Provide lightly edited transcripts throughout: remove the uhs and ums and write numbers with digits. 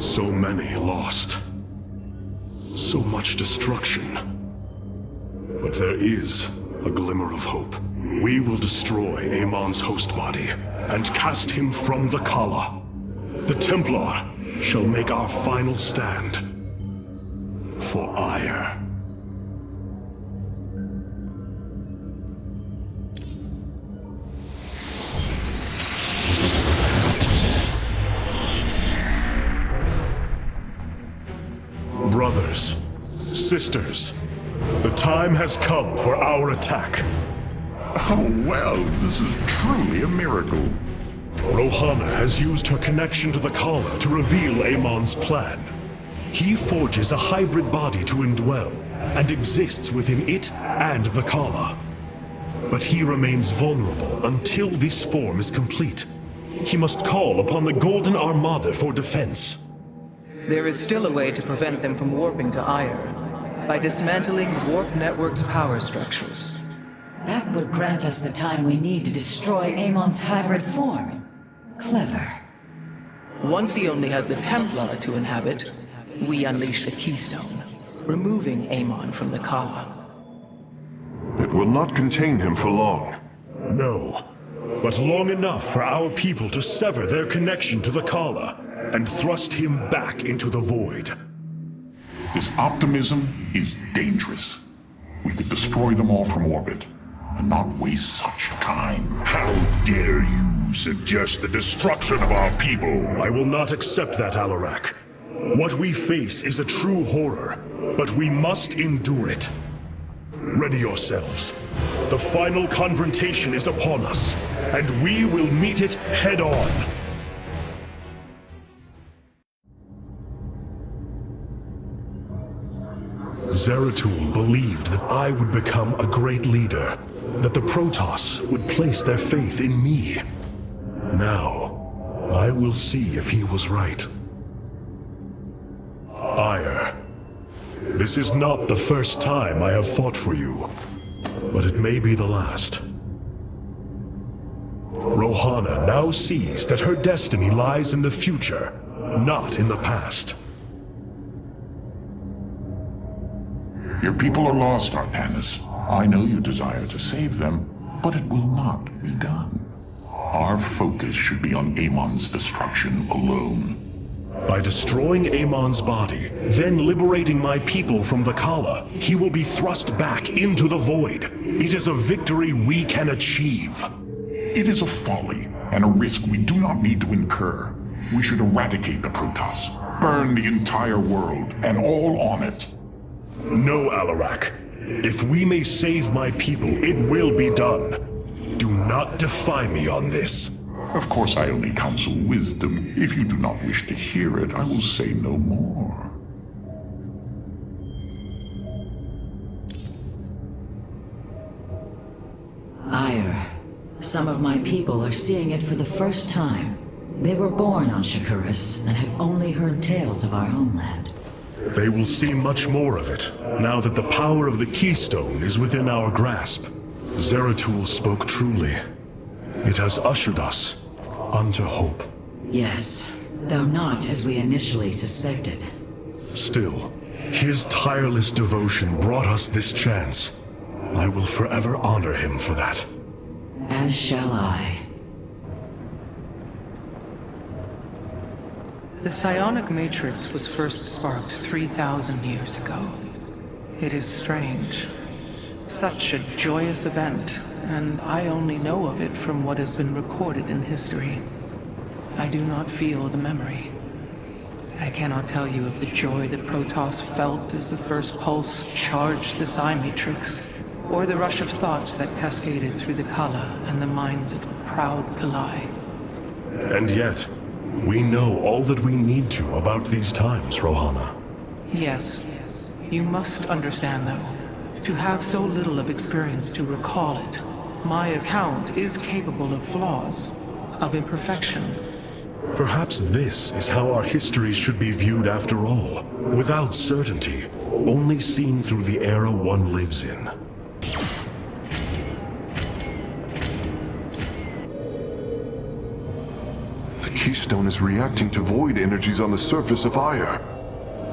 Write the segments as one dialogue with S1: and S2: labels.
S1: So many lost. So much destruction. But there is a glimmer of hope. We will destroy Amon's host body and cast him from the Kala. The Templar shall make our final stand for Aiur. Brothers, sisters, the time has come for our attack.
S2: Oh well, this is truly a miracle.
S1: Rohana has used her connection to the Kala to reveal Amon's plan. He forges a hybrid body to indwell, and exists within it and the Kala. But he remains vulnerable until this form is complete. He must call upon the Golden Armada for defense.
S3: There is still a way to prevent them from warping to Aiur, by dismantling the Warp Network's power structures.
S4: That would grant us the time we need to destroy Amon's hybrid form. Clever.
S3: Once he only has the Templar to inhabit, we unleash the Keystone, removing Amon from the Kala.
S2: It will not contain him for long.
S1: No, but long enough for our people to sever their connection to the Kala and thrust him back into the void.
S2: His optimism is dangerous. We could destroy them all from orbit, and not waste such time.
S1: How dare you suggest the destruction of our people? I will not accept that, Alarak. What we face is a true horror, but we must endure it. Ready yourselves. The final confrontation is upon us, and we will meet it head-on. Zeratul believed that I would become a great leader, that the Protoss would place their faith in me. Now, I will see if he was right. Aiur, this is not the first time I have fought for you, but it may be the last. Rohana now sees that her destiny lies in the future, not in the past.
S2: Your people are lost, Artanis. I know you desire to save them, but it will not be done. Our focus should be on Amon's destruction alone.
S1: By destroying Amon's body, then liberating my people from the Kala, he will be thrust back into the void. It is a victory we can achieve.
S2: It is a folly, and a risk we do not need to incur. We should eradicate the Protoss, burn the entire world, and all on it.
S1: No, Alarak. If we may save my people, it will be done. Do not defy me on this.
S2: Of course, I only counsel wisdom. If you do not wish to hear it, I will say no more.
S4: Aiur. Some of my people are seeing it for the first time. They were born on Shakuras and have only heard tales of our homeland.
S1: They will see much more of it, now that the power of the Keystone is within our grasp. Zeratul spoke truly. It has ushered us unto hope.
S4: Yes, though not as we initially suspected.
S1: Still, his tireless devotion brought us this chance. I will forever honor him for that.
S4: As shall I.
S3: The psionic matrix was first sparked 3,000 years ago. It is strange. Such a joyous event, and I only know of it from what has been recorded in history. I do not feel the memory. I cannot tell you of the joy that Protoss felt as the first pulse charged the psi matrix, or the rush of thoughts that cascaded through the Kala and the minds of the proud Kalai.
S1: And yet, we know all that we need to about these times, Rohana.
S3: Yes. You must understand, though, to have so little of experience to recall it, my account is capable of flaws, of imperfection.
S1: Perhaps this is how our histories should be viewed after all, without certainty, only seen through the era one lives in. The
S5: Keystone is reacting to void energies on the surface of Aiur.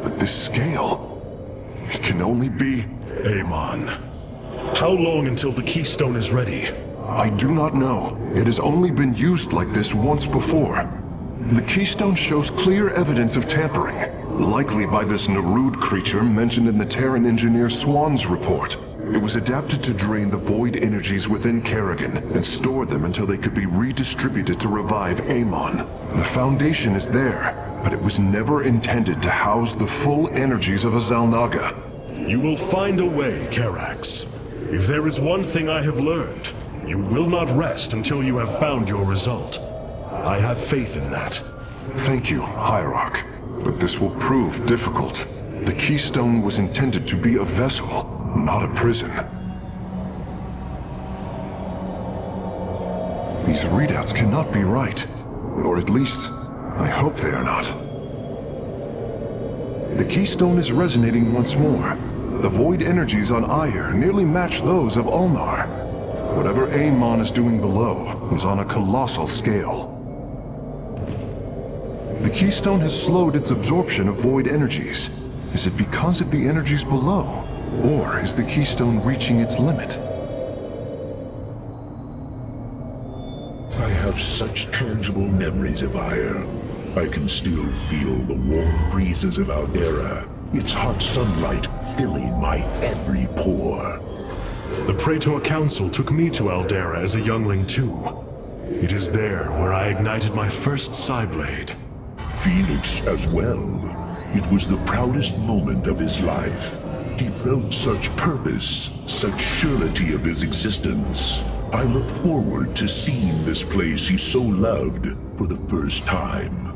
S5: But this scale... it can only be...
S1: Amon, how long until the Keystone is ready?
S5: I do not know. It has only been used like this once before. The Keystone shows clear evidence of tampering, likely by this Narud creature mentioned in the Terran engineer Swan's report. It was adapted to drain the void energies within Kerrigan and store them until they could be redistributed to revive Amon. The foundation is there, but it was never intended to house the full energies of a Xalnaga.
S1: You will find a way, Karax. If there is one thing I have learned, you will not rest until you have found your result. I have faith in that.
S5: Thank you, Hierarch. But this will prove difficult. The Keystone was intended to be a vessel, not a prison. These readouts cannot be right. Or at least, I hope they are not. The Keystone is resonating once more. The void energies on Aiur nearly match those of Ulnar. Whatever Amon is doing below is on a colossal scale. The Keystone has slowed its absorption of void energies. Is it because of the energies below? Or is the Keystone reaching its limit?
S6: I have such tangible memories of Aiur. I can still feel the warm breezes of Aldera, its hot sunlight filling my every pore.
S1: The Praetor Council took me to Aldera as a youngling too. It is there where I ignited my first Psyblade.
S6: Felix as well. It was the proudest moment of his life. He felt such purpose, such surety of his existence. I look forward to seeing this place he so loved for the first time.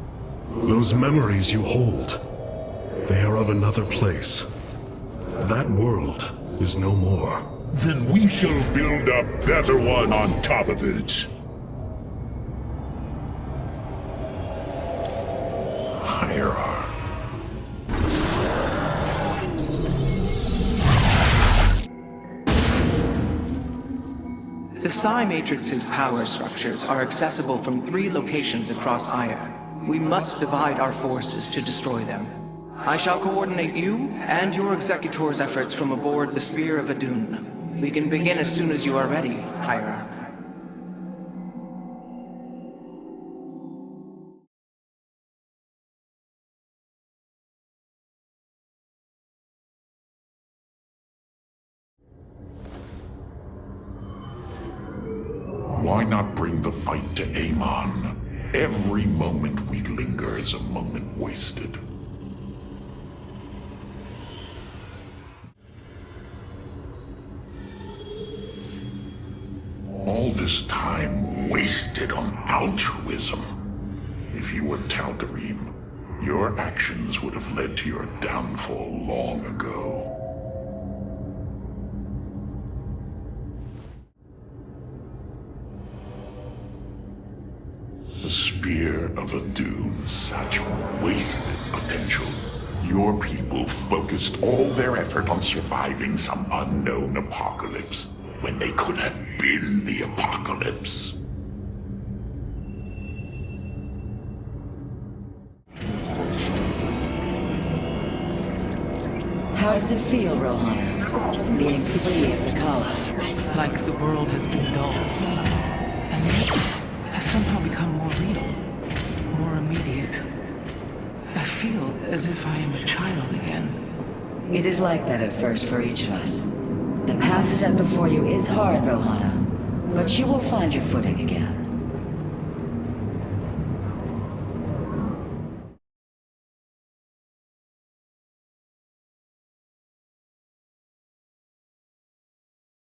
S1: Those memories you hold, they are of another place. That world is no more.
S6: Then we shall build a better one on top of it.
S2: Hierarch.
S3: The Psi Matrix's power structures are accessible from 3 locations across Aiur. We must divide our forces to destroy them. I shall coordinate you and your Executor's efforts from aboard the Spear of Adun. We can begin as soon as you are ready, Hierarch.
S2: Why not bring the fight to Amon? Every moment we linger is a moment wasted. All this time wasted on altruism. If you were Tal'Darim, your actions would have led to your downfall long ago. The Spear of Adun, such wasted potential. Your people focused all their effort on surviving some unknown apocalypse, when they could have been the apocalypse.
S4: How does it feel, Rohana? Being free of the Kala?
S3: Like the world has been dull, and has somehow become more real, more immediate. I feel as if I am a child again.
S4: It is like that at first for each of us. The path set before you is hard, Rohana, but you will find your footing again.